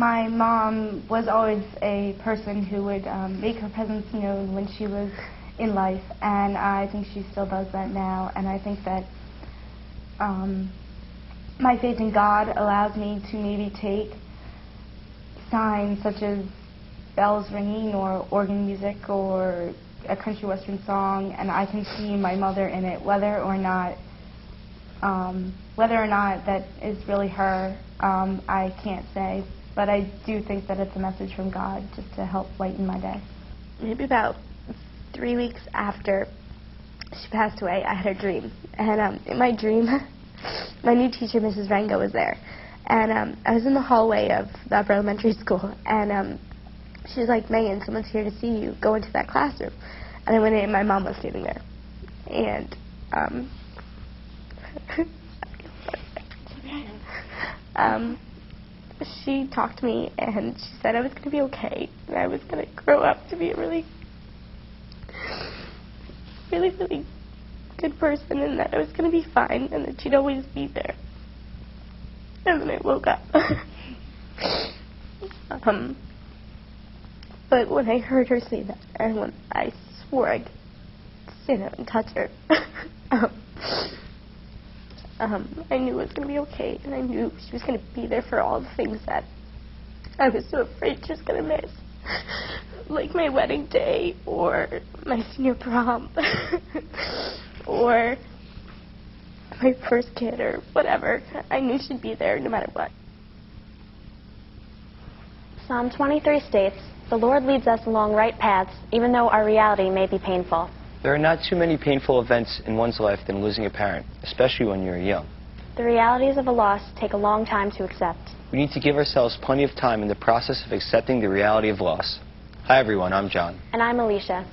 my mom was always a person who would make her presence known when she was in life, and I think she still does that now. And I think that my faith in God allows me to maybe take signs such as bells ringing or organ music or a country western song, and I can see my mother in it, whether or not that is really her. I can't say, but I do think that it's a message from God just to help lighten my day. Maybe about 3 weeks after she passed away, I had a dream. And in my dream, my new teacher, Mrs. Rango, was there. And I was in the hallway of the upper elementary school, and she was like, "Megan, someone's here to see you. Go into that classroom." And I went in, and my mom was standing there. And she talked to me, and she said I was going to be okay, and I was going to grow up to be a really, really, really good person, and that I was going to be fine, and that she'd always be there. And then I woke up. But when I heard her say that, and when I swore I'd stand up and touch her, I knew it was going to be okay, and I knew she was going to be there for all the things that I was so afraid she was going to miss, like my wedding day, or my senior prom, or my first kid, or whatever. I knew she'd be there no matter what. Psalm 23 states, "The Lord leads us along right paths, even though our reality may be painful." There are not too many painful events in one's life than losing a parent, especially when you're young. The realities of a loss take a long time to accept. We need to give ourselves plenty of time in the process of accepting the reality of loss. Hi everyone, I'm John. And I'm Alicia.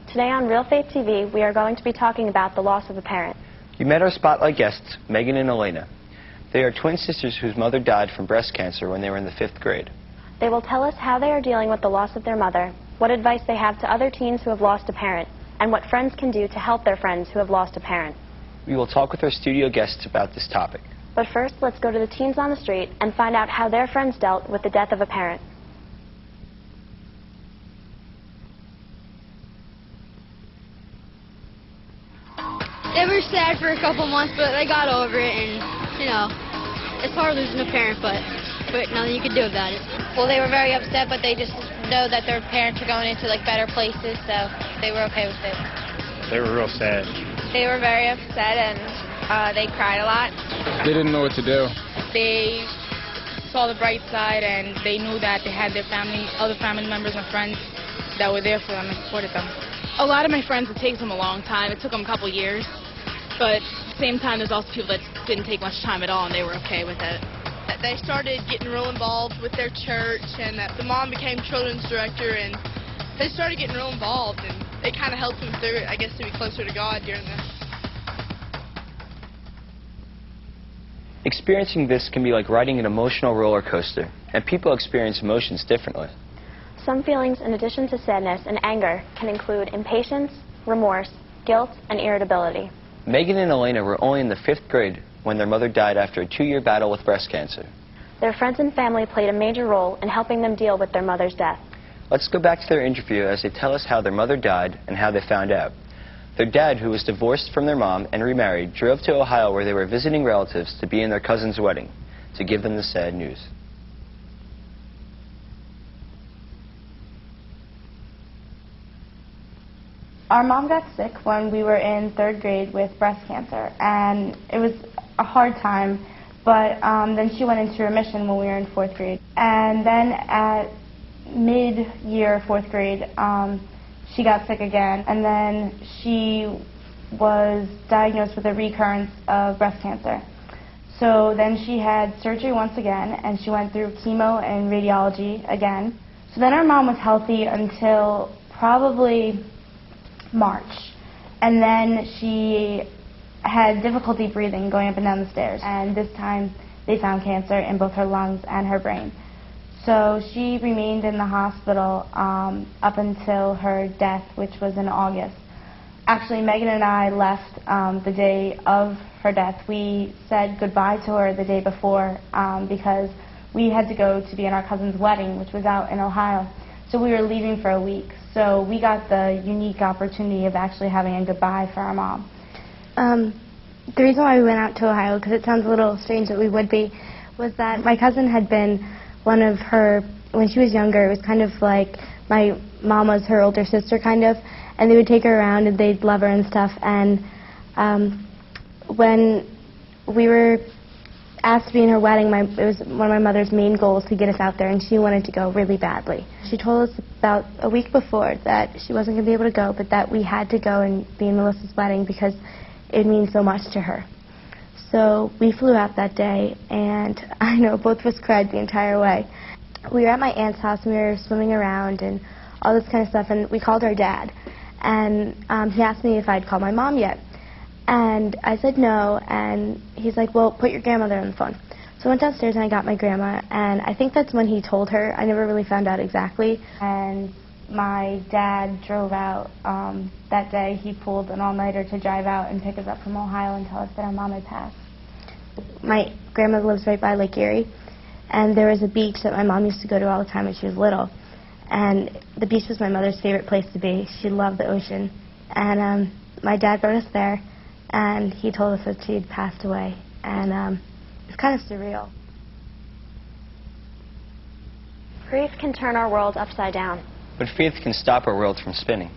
Today on Real Faith TV, we are going to be talking about the loss of a parent. You met our spotlight guests, Megan and Elena. They are twin sisters whose mother died from breast cancer when they were in the 5th grade. They will tell us how they are dealing with the loss of their mother, what advice they have to other teens who have lost a parent, and what friends can do to help their friends who have lost a parent. We will talk with our studio guests about this topic. But first, let's go to the teens on the street and find out how their friends dealt with the death of a parent. They were sad for a couple months, but they got over it, and, you know, it's hard losing a parent, but nothing you can do about it. Well, they were very upset, but they just know that their parents are going into, like, better places, so they were okay with it. They were real sad. They were very upset, and they cried a lot. They didn't know what to do. They saw the bright side, and they knew that they had their family, other family members and friends that were there for them and supported them. A lot of my friends, it takes them a long time. It took them a couple years, but at the same time, there's also people that didn't take much time at all, and they were okay with it. They started getting real involved with their church, and the mom became children's director, and they started getting real involved, and it kind of helped them through it, I guess, to be closer to God during this. Experiencing this can be like riding an emotional roller coaster, and people experience emotions differently. Some feelings, in addition to sadness and anger, can include impatience, remorse, guilt, and irritability. Megan and Elena were only in the 5th grade when their mother died after a 2-year battle with breast cancer. Their friends and family played a major role in helping them deal with their mother's death. Let's go back to their interview as they tell us how their mother died and how they found out. Their dad, who was divorced from their mom and remarried, drove to Ohio where they were visiting relatives to be in their cousin's wedding to give them the sad news. Our mom got sick when we were in 3rd grade with breast cancer, and it was a hard time, but then she went into remission when we were in 4th grade. And then at mid-year 4th grade, she got sick again, and then she was diagnosed with a recurrence of breast cancer. So then she had surgery once again, and she went through chemo and radiology again. So then our mom was healthy until probably March, and then she had difficulty breathing going up and down the stairs, and this time they found cancer in both her lungs and her brain. So she remained in the hospital up until her death, which was in August. Actually, Megan and I left the day of her death. We said goodbye to her the day before because we had to go to be in our cousin's wedding, which was out in Ohio. So we were leaving for a week. So we got the unique opportunity of actually having a goodbye for our mom. The reason why we went out to Ohio, because it sounds a little strange that we would be, was that my cousin had been one of her, when she was younger, it was kind of like my mom was her older sister, kind of, and they would take her around and they'd love her and stuff. And when we were asked to be in her wedding, it was one of my mother's main goals to get us out there, and she wanted to go really badly. She told us about a week before that she wasn't going to be able to go, but that we had to go and be in Melissa's wedding because it means so much to her. So we flew out that day, and I know both of us cried the entire way. We were at my aunt's house, and we were swimming around and all this kind of stuff, and we called our dad. And he asked me if I'd called my mom yet. And I said no, and he's like, well, put your grandmother on the phone. So I went downstairs and I got my grandma, and I think that's when he told her. I never really found out exactly. And my dad drove out that day. He pulled an all-nighter to drive out and pick us up from Ohio and tell us that our mom had passed. My grandmother lives right by Lake Erie, and there was a beach that my mom used to go to all the time when she was little. And the beach was my mother's favorite place to be. She loved the ocean. And my dad brought us there, and he told us that she had passed away. And it's kind of surreal. Grief can turn our world upside down. But faith can stop our world from spinning.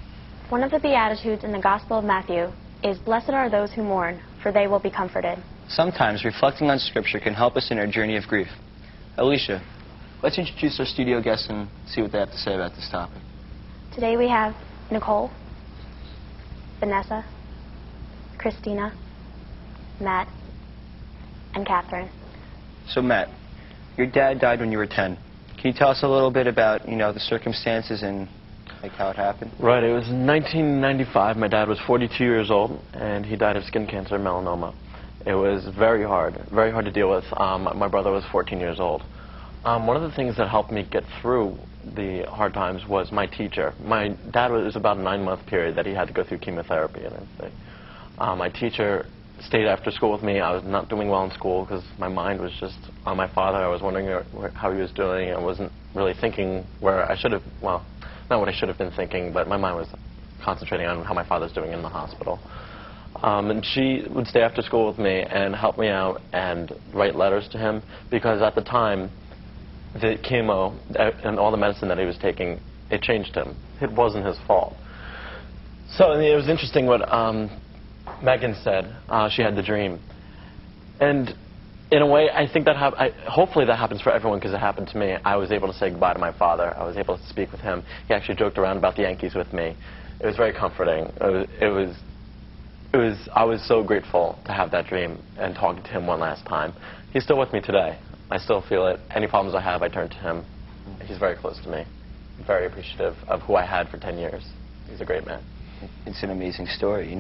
One of the Beatitudes in the Gospel of Matthew is, "Blessed are those who mourn, for they will be comforted." Sometimes reflecting on Scripture can help us in our journey of grief. Alicia, let's introduce our studio guests and see what they have to say about this topic. Today we have Nicole, Vanessa, Christina, Matt, and Catherine. So Matt, your dad died when you were 10. Can you tell us a little bit about, the circumstances and how it happened? Right, it was 1995. My dad was 42 years old, and he died of skin cancer, melanoma. It was very hard to deal with. My brother was 14 years old. One of the things that helped me get through the hard times was my teacher. My dad was about a 9-month period that he had to go through chemotherapy and everything. My teacher stayed after school with me. I was not doing well in school because my mind was just on my father. I was wondering how he was doing. I wasn't really thinking where I should have, well, not what I should have been thinking, but my mind was concentrating on how my father's doing in the hospital. And she would stay after school with me and help me out and write letters to him, because at the time, the chemo and all the medicine that he was taking, it changed him. It wasn't his fault. So it was interesting what Megan said. She had the dream. And in a way, I think that hopefully that happens for everyone, because it happened to me. I was able to say goodbye to my father. I was able to speak with him. He actually joked around about the Yankees with me. It was very comforting. I was so grateful to have that dream and talking to him one last time. He's still with me today. I still feel it. Any problems I have, I turn to him. He's very close to me. Very appreciative of who I had for 10 years. He's a great man. It's an amazing story.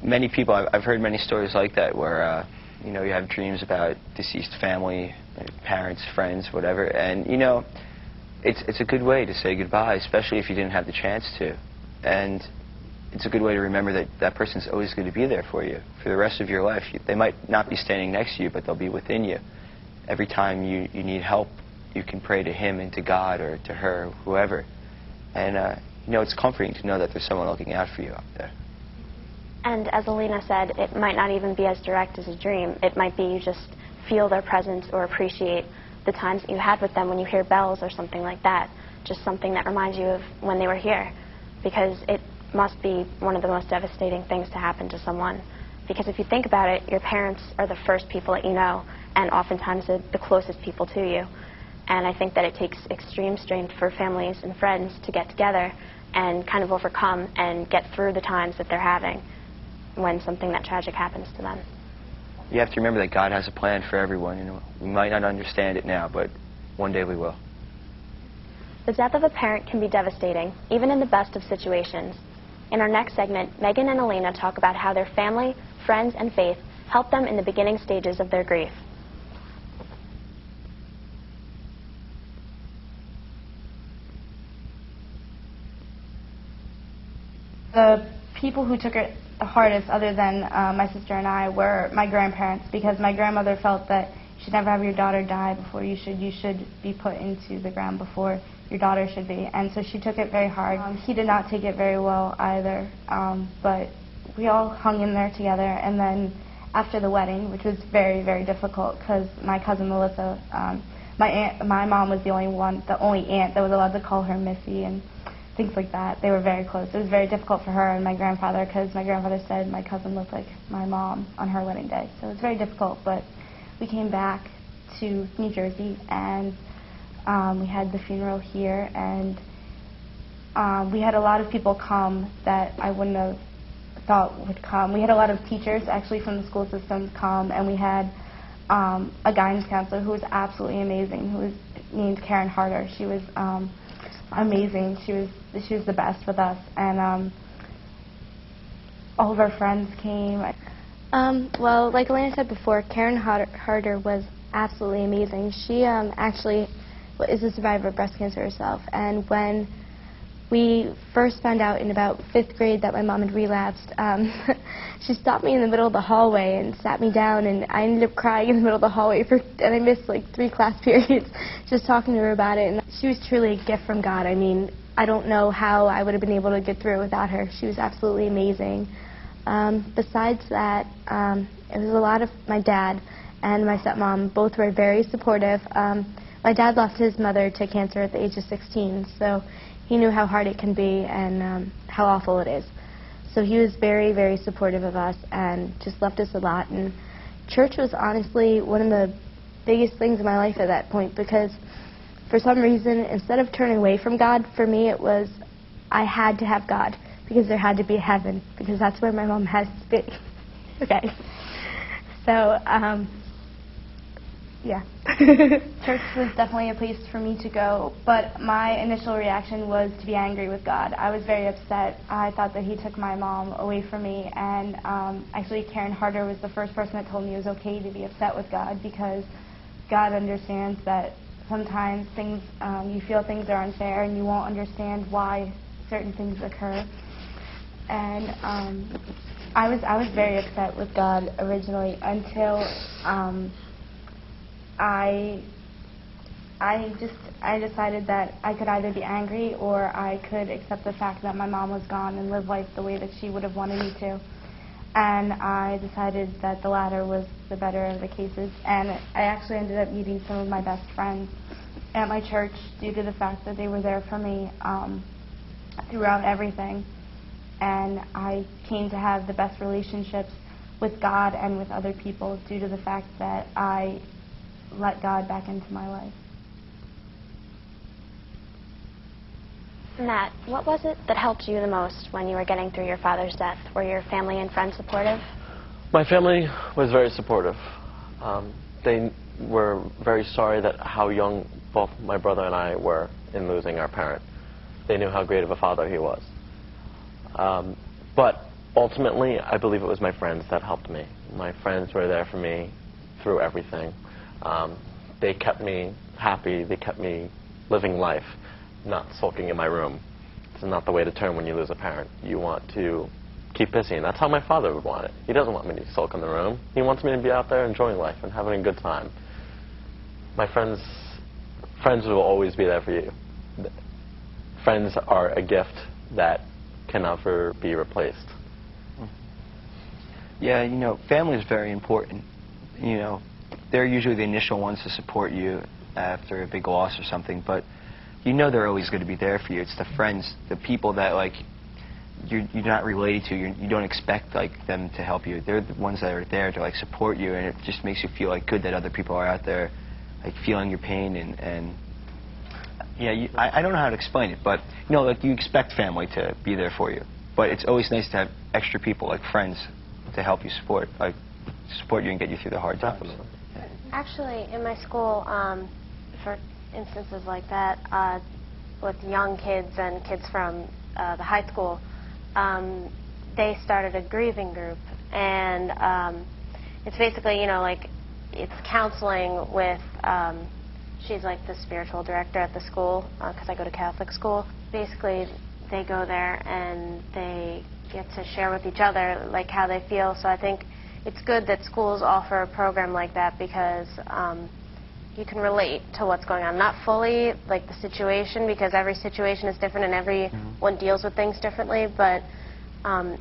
Many people, I've heard many stories like that where, you have dreams about deceased family, parents, friends, whatever. And, it's a good way to say goodbye, especially if you didn't have the chance to. And it's a good way to remember that that person's always going to be there for you for the rest of your life. They might not be standing next to you, but they'll be within you. Every time you need help, you can pray to him and to God or to her, whoever. And, it's comforting to know that there's someone looking out for you out there. And as Alina said, it might not even be as direct as a dream. It might be you just feel their presence or appreciate the times that you had with them when you hear bells or something like that. Just something that reminds you of when they were here. Because it must be one of the most devastating things to happen to someone. Because if you think about it, your parents are the first people that you know, and oftentimes the closest people to you. And I think that it takes extreme strength for families and friends to get together and kind of overcome and get through the times that they're having when something that tragic happens to them. You have to remember that God has a plan for everyone. We might not understand it now, but one day we will. The death of a parent can be devastating, even in the best of situations. In our next segment, Megan and Elena talk about how their family, friends, and faith helped them in the beginning stages of their grief. The people who took it the hardest, other than my sister and I, were my grandparents, because my grandmother felt that should never have your daughter die before you should. You should be put into the ground before your daughter should be. And so she took it very hard. He did not take it very well either, but we all hung in there together. And then after the wedding, which was very, very difficult because my cousin Melissa, my mom was the only aunt that was allowed to call her Missy and things like that. They were very close. It was very difficult for her and my grandfather because my grandfather said my cousin looked like my mom on her wedding day. So it was very difficult, but we came back to New Jersey and we had the funeral here, and we had a lot of people come that I wouldn't have thought would come. We had a lot of teachers actually from the school system come, and we had a guidance counselor who was absolutely amazing, who was named Karen Harder. She was amazing. She was the best with us, and all of our friends came. Well, like Elena said before, Karen Harder was absolutely amazing. She actually is a survivor of breast cancer herself, and when we first found out in about 5th grade that my mom had relapsed, she stopped me in the middle of the hallway and sat me down, and I ended up crying in the middle of the hallway, and I missed like 3 class periods just talking to her about it. And she was truly a gift from God. I mean, I don't know how I would have been able to get through it without her. She was absolutely amazing. Besides that, it was a lot of my dad and my stepmom. Both were very supportive. My dad lost his mother to cancer at the age of 16, so he knew how hard it can be and how awful it is. So he was very, very supportive of us and just loved us a lot. And church was honestly one of the biggest things in my life at that point, because for some reason, instead of turning away from God, for me it was I had to have God, because there had to be a heaven, because that's where my mom has to be. Okay. So, yeah. Church was definitely a place for me to go, but my initial reaction was to be angry with God. I was very upset. I thought that he took my mom away from me, and actually Karen Harder was the first person that told me it was okay to be upset with God, because God understands that sometimes things, you feel things are unfair and you won't understand why certain things occur. And I was very upset with God originally until I decided that I could either be angry or I could accept the fact that my mom was gone and live life the way that she would have wanted me to. And I decided that the latter was the better of the cases. And I actually ended up meeting some of my best friends at my church due to the fact that they were there for me throughout everything. And I came to have the best relationships with God and with other people due to the fact that I let God back into my life. Matt, what was it that helped you the most when you were getting through your father's death? Were your family and friends supportive? My family was very supportive. They were very sorry that how young both my brother and I were in losing our parent. They knew how great of a father he was. But ultimately, I believe it was my friends that helped me. My friends were there for me through everything. They kept me happy. They kept me living life, not sulking in my room. It's not the way to turn when you lose a parent. You want to keep busy, and that's how my father would want it. He doesn't want me to sulk in the room. He wants me to be out there enjoying life and having a good time. My friends will always be there for you. Friends are a gift that can never be replaced. Yeah, you know, family is very important. You know, they're usually the initial ones to support you after a big loss or something, but you know they're always going to be there for you. It's the friends, the people that, like, you're not related to, you don't expect, like, them to help you. They're the ones that are there to, like, support you, and it just makes you feel, like, good that other people are out there, like, feeling your pain, and yeah, I don't know how to explain it, but, you know, like, you expect family to be there for you, but it's always nice to have extra people, like friends, to help you support you and get you through the hard times. Yeah. Actually, in my school, for instances like that, with young kids and kids from the high school, they started a grieving group, and it's basically, you know, like, it's counseling with, she's like the spiritual director at the school, because I go to Catholic school. Basically, they go there and they get to share with each other, like, how they feel. So I think it's good that schools offer a program like that because you can relate to what's going on. Not fully, like the situation, because every situation is different and everyone deals with things differently, but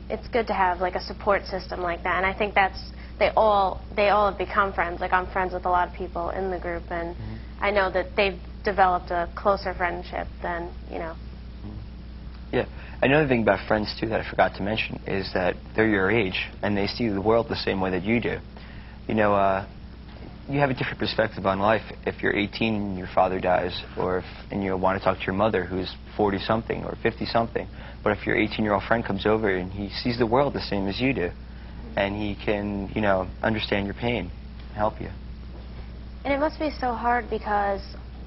it's good to have like a support system like that. And I think they all have become friends. Like I'm friends with a lot of people in the group, and I know that they've developed a closer friendship than, you know. Yeah. Another thing about friends, too, that I forgot to mention is that they're your age, and they see the world the same way that you do. You know, you have a different perspective on life if you're 18 and your father dies, or and you want to talk to your mother who's 40-something or 50-something. But if your 18-year-old friend comes over and he sees the world the same as you do, and he can, you know, understand your pain, help you. And it must be so hard because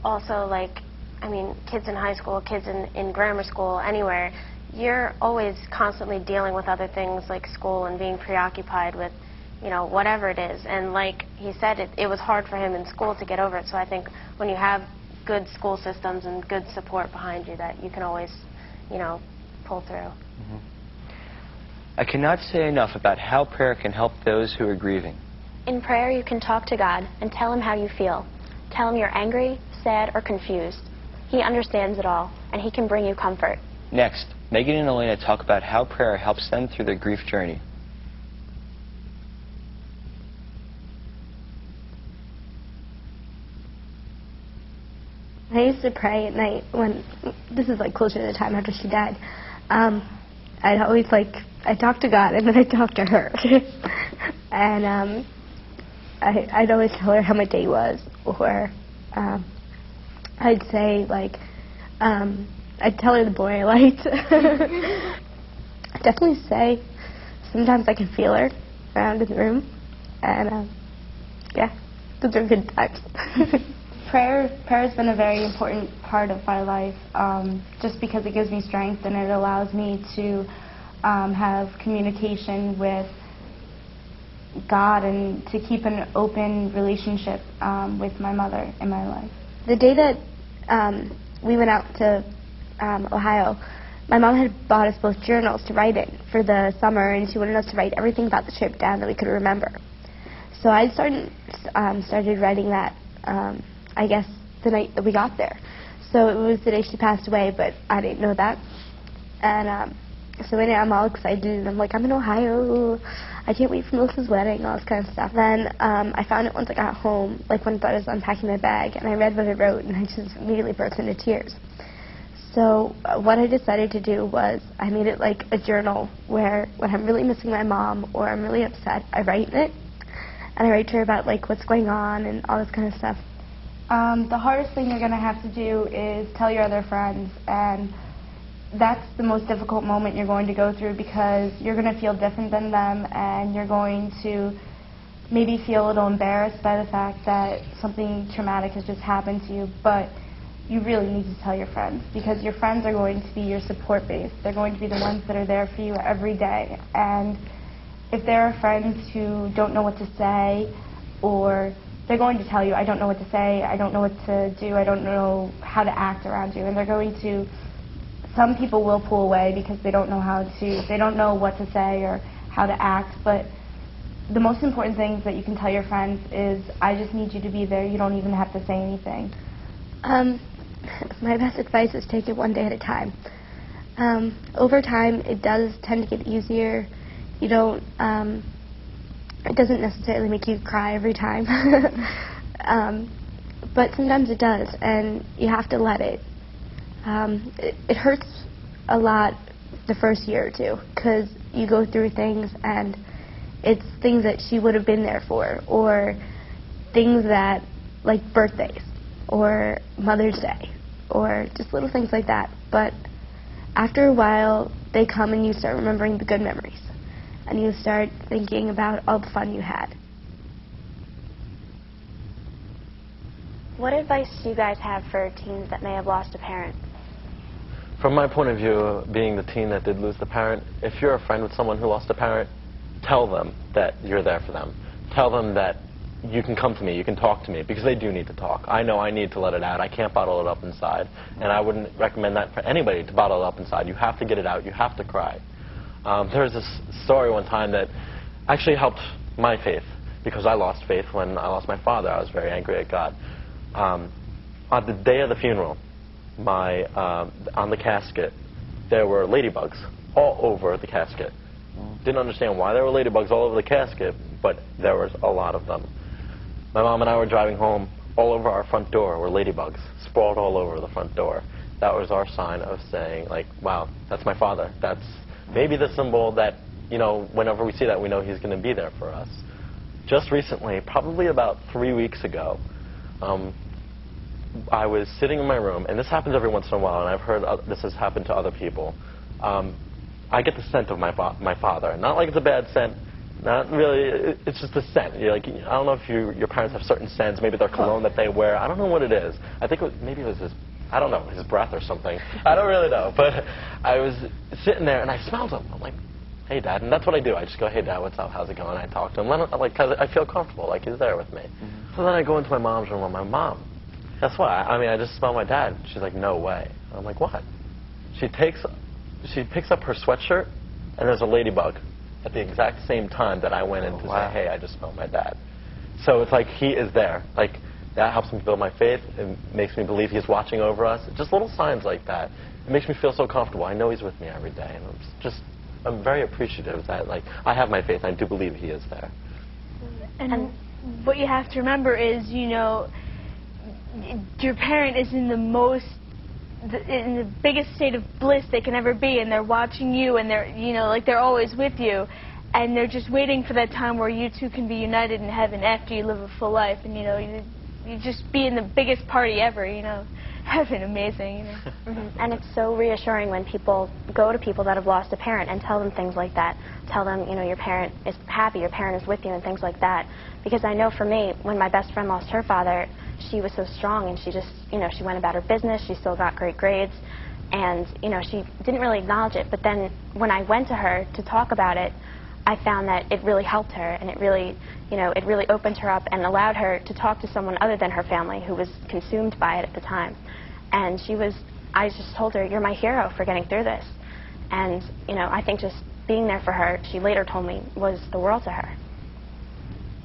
also, like, I mean, kids in high school, kids in grammar school, anywhere, you're always constantly dealing with other things like school and being preoccupied with, you know, whatever it is. And like he said, it was hard for him in school to get over it. So I think when you have good school systems and good support behind you, that you can always, you know, pull through. I cannot say enough about how prayer can help those who are grieving. In prayer, you can talk to God and tell him how you feel. Tell him you're angry, sad, or confused. He understands it all, and he can bring you comfort. Next, Megan and Elena talk about how prayer helps them through their grief journey. I used to pray at night when, this is like closer to the time after she died. I'd always I'd talk to God and then I'd talk to her. And I'd always tell her how my day was, or I'd say I'd tell her the boy I liked. I'd definitely say sometimes I can feel her around in the room, and yeah, those are good times. Prayer has been a very important part of my life, just because it gives me strength and it allows me to have communication with God and to keep an open relationship with my mother in my life. The day that we went out to Ohio, my mom had bought us both journals to write in for the summer, and she wanted us to write everything about the trip down that we could remember. So I started writing that, I guess, the night that we got there. So it was the day she passed away, but I didn't know that. And so I'm all excited, and I'm like, I'm in Ohio. I can't wait for Melissa's wedding, all this kind of stuff. Then I found it once I got home, like when I was unpacking my bag, and I read what I wrote, and I just immediately burst into tears. So what I decided to do was I made it like a journal where when I'm really missing my mom or I'm really upset, I write in it, and I write to her about like what's going on and all this kind of stuff. The hardest thing you're going to have to do is tell your other friends, and that's the most difficult moment you're going to go through because you're going to feel different than them, and you're going to maybe feel a little embarrassed by the fact that something traumatic has just happened to you, but you really need to tell your friends because your friends are going to be your support base. They're going to be the ones that are there for you every day, and if there are friends who don't know what to say, or they're going to tell you, I don't know what to say, I don't know what to do, I don't know how to act around you, and they're going to, some people will pull away because they don't know what to say or how to act, but the most important things that you can tell your friends is, I just need you to be there, you don't even have to say anything. My best advice is take it one day at a time. Over time, it does tend to get easier. You don't, it doesn't necessarily make you cry every time, but sometimes it does, and you have to let it. It hurts a lot the first year or two, because you go through things, and it's things that she would have been there for, or things that, like birthdays, or Mother's Day, or just little things like that. But after a while, they come and you start remembering the good memories, and you start thinking about all the fun you had. What advice do you guys have for teens that may have lost a parent? From my point of view, being the teen that did lose the parent, if you're a friend with someone who lost a parent, tell them that you're there for them. Tell them that you can come to me, you can talk to me, because they do need to talk. I know I need to let it out. I can't bottle it up inside, and I wouldn't recommend that for anybody to bottle it up inside. You have to get it out. You have to cry. There was this story one time that actually helped my faith, because I lost faith when I lost my father. I was very angry at God. On the day of the funeral, on the casket, there were ladybugs all over the casket. Didn't understand why there were ladybugs all over the casket, but there was a lot of them. My mom and I were driving home. All over our front door were ladybugs, sprawled all over the front door. That was our sign of saying, like, wow, that's my father. That's maybe the symbol that, you know, whenever we see that, we know he's going to be there for us. Just recently, probably about 3 weeks ago, I was sitting in my room, and this happens every once in a while, and I've heard this has happened to other people. I get the scent of my father. Not like it's a bad scent. Not really. It's just a scent. You're like, I don't know if your parents have certain scents. Maybe their cologne that they wear. I don't know what it is. I think maybe it was his, I don't know, his breath or something. I don't really know. But I was sitting there, and I smelled him. I'm like, hey, Dad. And that's what I do. I just go, hey, Dad, what's up? How's it going? I talk to him. Cause I feel comfortable, like he's there with me. So then I go into my mom's room. I'm like, Mom, guess what? I mean, I just smell my dad. She's like, no way. I'm like, what? She picks up her sweatshirt, and there's a ladybug at the exact same time that I went in to say, hey, I just smelled my dad. So it's like he is there. Like, that helps me build my faith. It makes me believe he's watching over us. Just little signs like that. It makes me feel so comfortable. I know he's with me every day. And I'm very appreciative that, like, I have my faith. And I do believe he is there. And what you have to remember is, you know, your parent is in the biggest state of bliss they can ever be, and they're watching you, and they're, you know, like, they're always with you, and they're just waiting for that time where you two can be united in heaven after you live a full life, and, you know, you just be in the biggest party ever, you know. Heaven, amazing, you know. And it's so reassuring when people go to people that have lost a parent and tell them things like that. Tell them, you know, your parent is happy, your parent is with you, and things like that. Because I know for me, when my best friend lost her father, she was so strong, and she just, you know, she went about her business, she still got great grades, and, you know, she didn't really acknowledge it. But then when I went to her to talk about it, I found that it really helped her, and it really, you know, it really opened her up and allowed her to talk to someone other than her family who was consumed by it at the time. And I just told her, you're my hero for getting through this. And, you know, I think just being there for her, she later told me, was the world to her.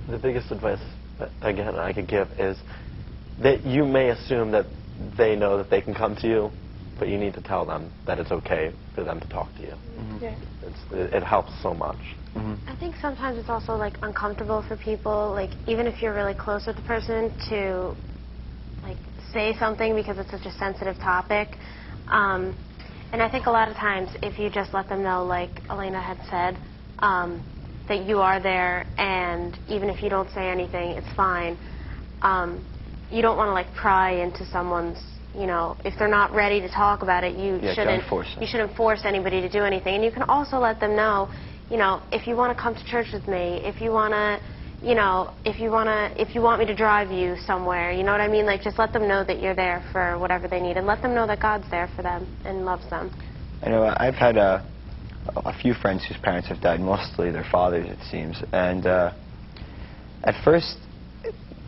The biggest advice, again, I could give is that you may assume that they know that they can come to you, but you need to tell them that it's okay for them to talk to you. Yeah. It helps so much. I think sometimes it's also, like, uncomfortable for people, like, even if you're really close with the person, to, like, say something because it's such a sensitive topic. And I think a lot of times if you just let them know, like Elena had said, that you are there, and even if you don't say anything, it's fine. You don't want to, like, pry into someone's, you know, if they're not ready to talk about it, you shouldn't force anybody to do anything. And you can also let them know, you know, if you want to come to church with me, if you want to, you know, if you want me to drive you somewhere, you know what I mean? Like, just let them know that you're there for whatever they need, and let them know that God's there for them and loves them. I know I've had a few friends whose parents have died, mostly their fathers, it seems. And at first,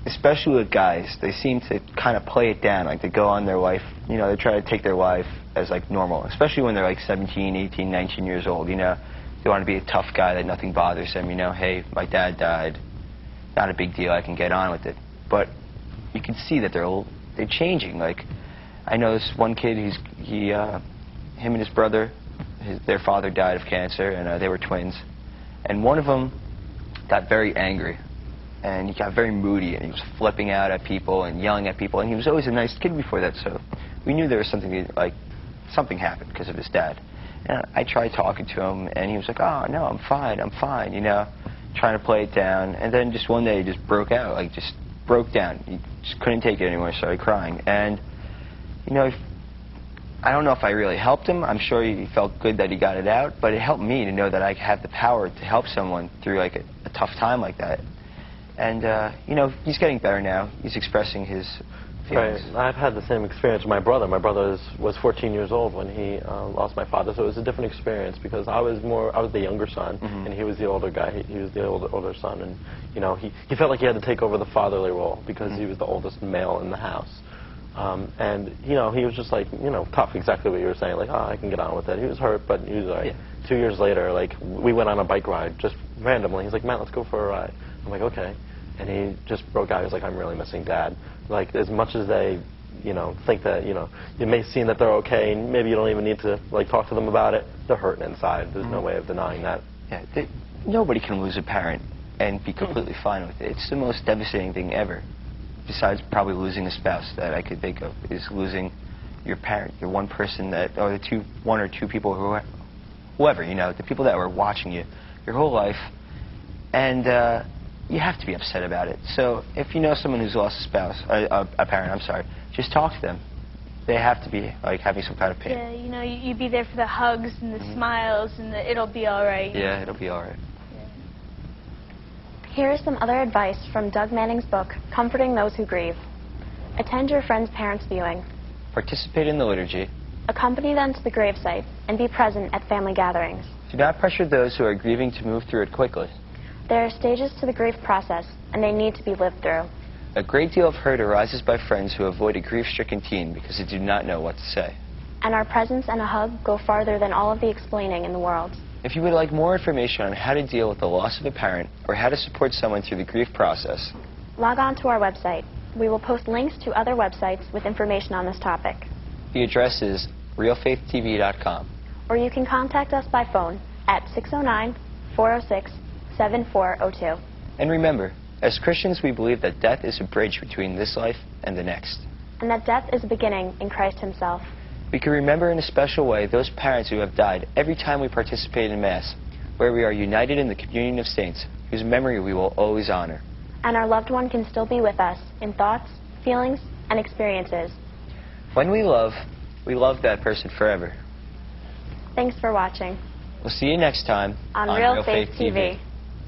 especially with guys, they seem to kind of play it down, like they go on their wife, you know, they try to take their wife as, like, normal, especially when they're, like, 17, 18, 19 years old, you know. They want to be a tough guy that nothing bothers them, you know, hey, my dad died, not a big deal, I can get on with it. But you can see that they're changing. Like, I know this one kid, him and his brother, their father died of cancer, and they were twins. And one of them got very angry, and he got very moody, and he was flipping out at people and yelling at people, and he was always a nice kid before that, so we knew there was something happened because of his dad. And I tried talking to him, and he was like, oh, no, I'm fine, you know, trying to play it down. And then just one day he just broke out, like, just broke down. He just couldn't take it anymore, started crying. And, you know, I don't know if I really helped him. I'm sure he felt good that he got it out, but it helped me to know that I have the power to help someone through, like, a tough time like that. And, you know, he's getting better now. He's expressing his feelings. Right. I've had the same experience with my brother. My brother was 14 years old when he lost my father, so it was a different experience because I was the younger son, and he was the older guy. He was the older son, and, you know, he felt like he had to take over the fatherly role because he was the oldest male in the house. And, you know, he was just, like, you know, tough, exactly what you were saying, like, oh, I can get on with it. He was hurt, but he was like, 2 years later, like, we went on a bike ride just randomly. He's like, Matt, let's go for a ride. I'm like, okay. And he just broke out. He was like, I'm really missing Dad. Like, as much as they, think that, you may seem that they're okay, and maybe you don't even need to, like, talk to them about it, they're hurting inside. There's no way of denying that. Yeah, nobody can lose a parent and be completely fine with it. It's the most devastating thing ever, besides probably losing a spouse that I could think of, is losing your parent, your one person that, or one or two people whoever, the people that were watching you your whole life, and you have to be upset about it. So if you know someone who's lost a spouse, a parent, I'm sorry, just talk to them. They have to be like having some kind of pain. Yeah, you be there for the hugs and the smiles and it'll be all right. Yeah, it'll be all right. Here is some other advice from Doug Manning's book, Comforting Those Who Grieve. Attend your friend's parents' viewing. Participate in the liturgy. Accompany them to the gravesite and be present at family gatherings. Do not pressure those who are grieving to move through it quickly. There are stages to the grief process, and they need to be lived through. A great deal of hurt arises by friends who avoid a grief-stricken teen because they do not know what to say. And our presence and a hug go farther than all of the explaining in the world. If you would like more information on how to deal with the loss of a parent or how to support someone through the grief process, log on to our website. We will post links to other websites with information on this topic. The address is realfaithtv.com. Or you can contact us by phone at 609-406-7402. And remember, as Christians, we believe that death is a bridge between this life and the next. And that death is a beginning in Christ himself. We can remember in a special way those parents who have died every time we participate in Mass, where we are united in the communion of saints, whose memory we will always honor. And our loved one can still be with us in thoughts, feelings, and experiences. When we love that person forever. Thanks for watching. We'll see you next time on Real Faith TV.